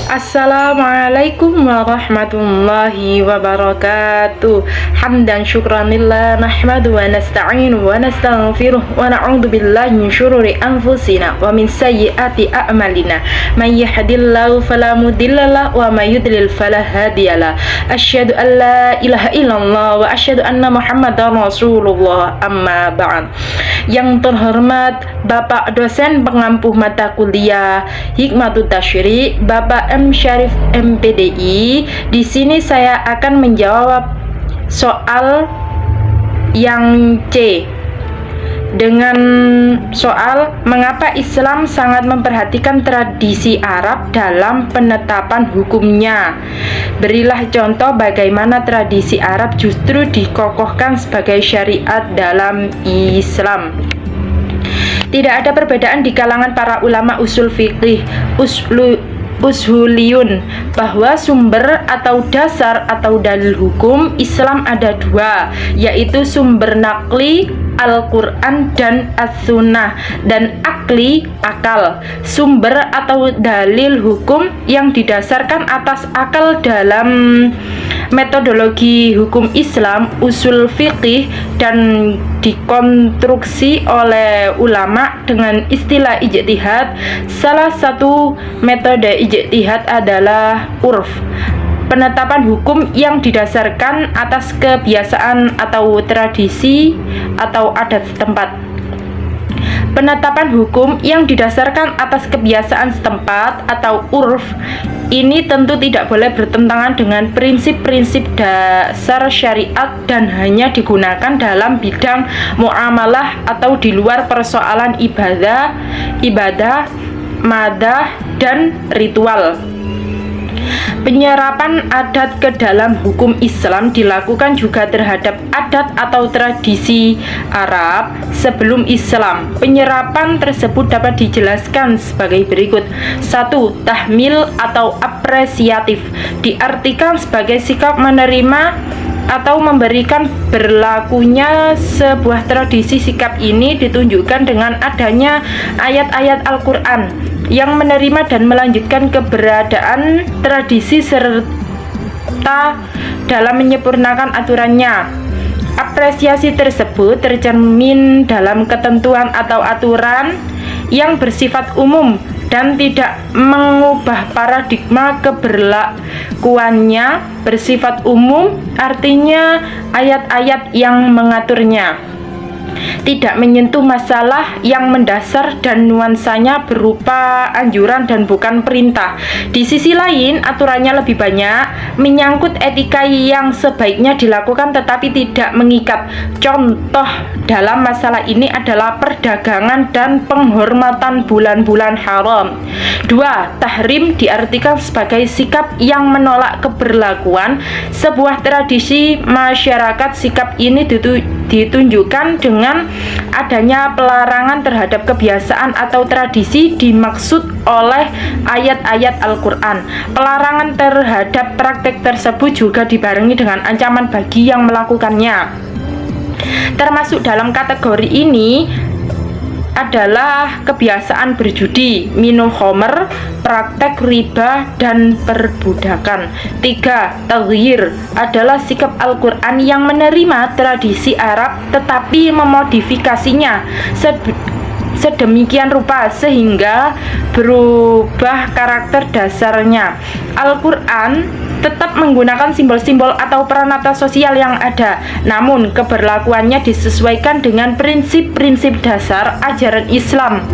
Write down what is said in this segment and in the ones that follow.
Assalamualaikum warahmatullahi wabarakatuh. Hamdan syukran lillah nahmadu wa nasta'inu wa nastaghfiruh wa na'udzu billahi min syururi anfusina wa min sayyiati a'malina. May yahdihillahu fala mudhillalah wa may yudlil fala hadiyalah. Asyhadu an la ilaha illallah wa asyhadu anna Muhammadar Rasulullah. Amma ba'd. Yang terhormat Bapak dosen pengampuh mata kuliah Hikmatut Tasyri', Bapak M. Syarif MPDI. Di sini saya akan menjawab soal yang C dengan soal mengapa Islam sangat memperhatikan tradisi Arab dalam penetapan hukumnya. Berilah contoh bagaimana tradisi Arab justru dikokohkan sebagai syariat dalam Islam. Tidak ada perbedaan di kalangan para ulama usul fikih ushuliyun bahwa sumber atau dasar atau dalil hukum Islam ada dua, yaitu sumber nakli Al-Quran dan As-Sunnah, dan akli akal. Sumber atau dalil hukum yang didasarkan atas akal dalam metodologi hukum Islam usul fikih dan dikonstruksi oleh ulama dengan istilah ijtihad. Salah satu metode ijtihad adalah urf, penetapan hukum yang didasarkan atas kebiasaan atau tradisi atau adat setempat. Penetapan hukum yang didasarkan atas kebiasaan setempat atau urf ini tentu tidak boleh bertentangan dengan prinsip-prinsip dasar syariat dan hanya digunakan dalam bidang muamalah atau di luar persoalan ibadah, madah, dan ritual. Penyerapan adat ke dalam hukum Islam dilakukan juga terhadap adat atau tradisi Arab sebelum Islam. Penyerapan tersebut dapat dijelaskan sebagai berikut. 1. Tahmil atau apresiatif diartikan sebagai sikap menerima atau memberikan berlakunya sebuah tradisi. Sikap ini ditunjukkan dengan adanya ayat-ayat Al-Quran yang menerima dan melanjutkan keberadaan tradisi serta dalam menyempurnakan aturannya. Apresiasi tersebut tercermin dalam ketentuan atau aturan yang bersifat umum dan tidak mengubah paradigma keberlakuannya. Bersifat umum artinya ayat-ayat yang mengaturnya tidak menyentuh masalah yang mendasar dan nuansanya berupa anjuran dan bukan perintah. Di sisi lain, aturannya lebih banyak menyangkut etika yang sebaiknya dilakukan tetapi tidak mengikat. Contoh dalam masalah ini adalah perdagangan dan penghormatan bulan-bulan haram. 2. Tahrim diartikan sebagai sikap yang menolak keberlakuan sebuah tradisi masyarakat. Sikap ini ditunjukkan dengan adanya pelarangan terhadap kebiasaan atau tradisi dimaksud oleh ayat-ayat Al-Quran. Pelarangan terhadap praktek tersebut juga dibarengi dengan ancaman bagi yang melakukannya. Termasuk dalam kategori ini adalah kebiasaan berjudi, minum khamr, praktek riba, dan perbudakan. 3. Taghyir adalah sikap Al-Quran yang menerima tradisi Arab tetapi memodifikasinya sedemikian rupa sehingga berubah karakter dasarnya. Al-Quran tetap menggunakan simbol-simbol atau peranata sosial yang ada, namun keberlakuannya disesuaikan dengan prinsip-prinsip dasar ajaran Islam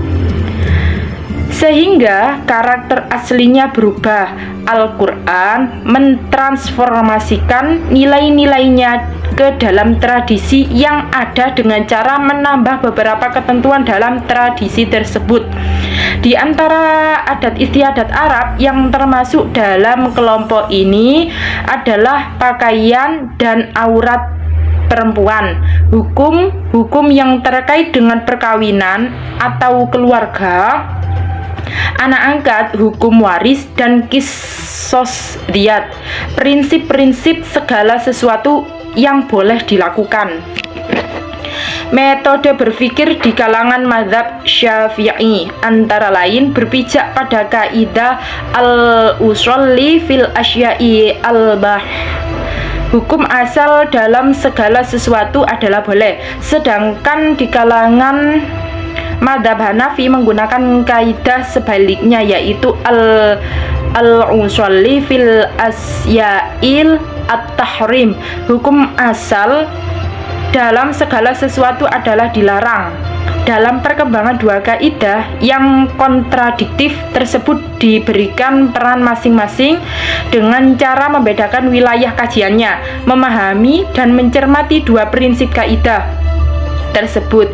sehingga karakter aslinya berubah. Al-Quran mentransformasikan nilai-nilainya ke dalam tradisi yang ada dengan cara menambah beberapa ketentuan dalam tradisi tersebut. Di antara adat istiadat Arab yang termasuk dalam kelompok ini adalah pakaian dan aurat perempuan, hukum yang terkait dengan perkawinan atau keluarga, anak angkat, hukum waris, dan kisos diyat, prinsip-prinsip segala sesuatu yang boleh dilakukan. Metode berpikir di kalangan mazhab Syafi'i antara lain berpijak pada kaidah al-usolli fil asya'i al-bah. Hukum asal dalam segala sesuatu adalah boleh. Sedangkan di kalangan mazhab Hanafi menggunakan kaidah sebaliknya, yaitu al-usolli fil asya'il at-tahrim. Hukum asal dalam segala sesuatu adalah dilarang. Dalam perkembangan dua kaidah yang kontradiktif tersebut diberikan peran masing-masing dengan cara membedakan wilayah kajiannya, memahami dan mencermati dua prinsip kaidah tersebut.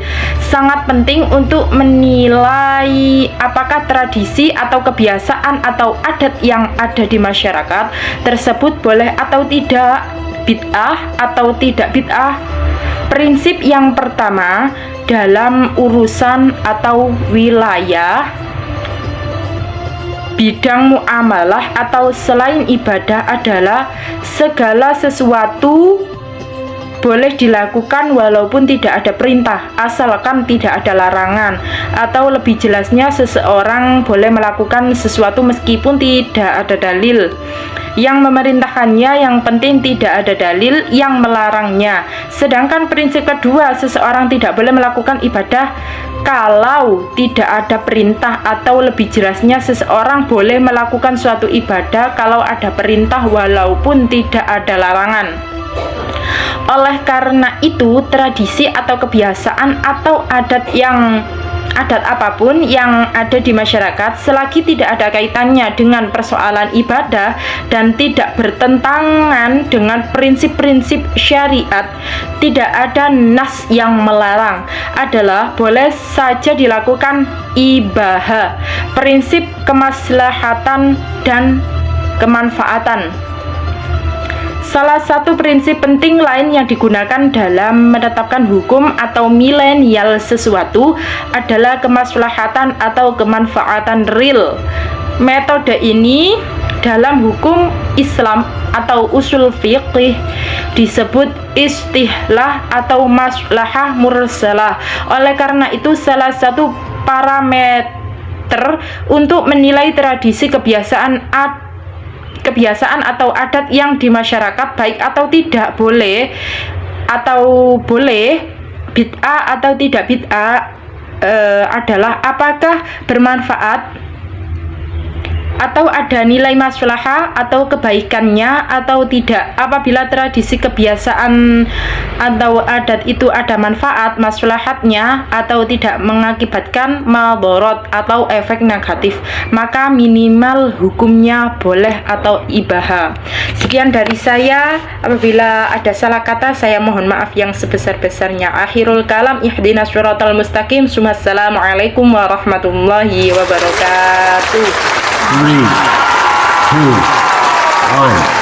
Sangat penting untuk menilai apakah tradisi atau kebiasaan atau adat yang ada di masyarakat tersebut boleh atau tidak, bid'ah atau tidak bid'ah. Prinsip yang pertama dalam urusan atau wilayah bidang muamalah atau selain ibadah adalah segala sesuatu boleh dilakukan walaupun tidak ada perintah, asalkan tidak ada larangan. Atau lebih jelasnya, seseorang boleh melakukan sesuatu meskipun tidak ada dalil yang memerintahkannya, yang penting tidak ada dalil yang melarangnya. Sedangkan prinsip kedua, seseorang tidak boleh melakukan ibadah kalau tidak ada perintah, atau lebih jelasnya, seseorang boleh melakukan suatu ibadah kalau ada perintah walaupun tidak ada larangan. Oleh karena itu, tradisi atau kebiasaan atau adat apapun yang ada di masyarakat, selagi tidak ada kaitannya dengan persoalan ibadah dan tidak bertentangan dengan prinsip-prinsip syariat, tidak ada nas yang melarang, adalah boleh saja dilakukan ibadah. Prinsip kemaslahatan dan kemanfaatan. Salah satu prinsip penting lain yang digunakan dalam menetapkan hukum atau milenial sesuatu adalah kemaslahatan atau kemanfaatan real. Metode ini dalam hukum Islam atau usul fiqih disebut istihlah atau maslahah mursalah. Oleh karena itu, salah satu parameter untuk menilai tradisi kebiasaan atau adat yang di masyarakat baik atau tidak boleh, atau boleh bid'ah atau tidak bid'ah, adalah apakah bermanfaat atau ada nilai maslahah atau kebaikannya atau tidak. Apabila tradisi, kebiasaan atau adat itu ada manfaat, maslahatnya, atau tidak mengakibatkan madharat atau efek negatif, maka minimal hukumnya boleh atau ibaha. Sekian dari saya. Apabila ada salah kata, saya mohon maaf yang sebesar-besarnya. Akhirul kalam, ihdinas siratal mustaqim. Assalamualaikum warahmatullahi wabarakatuh. 3, 2, 1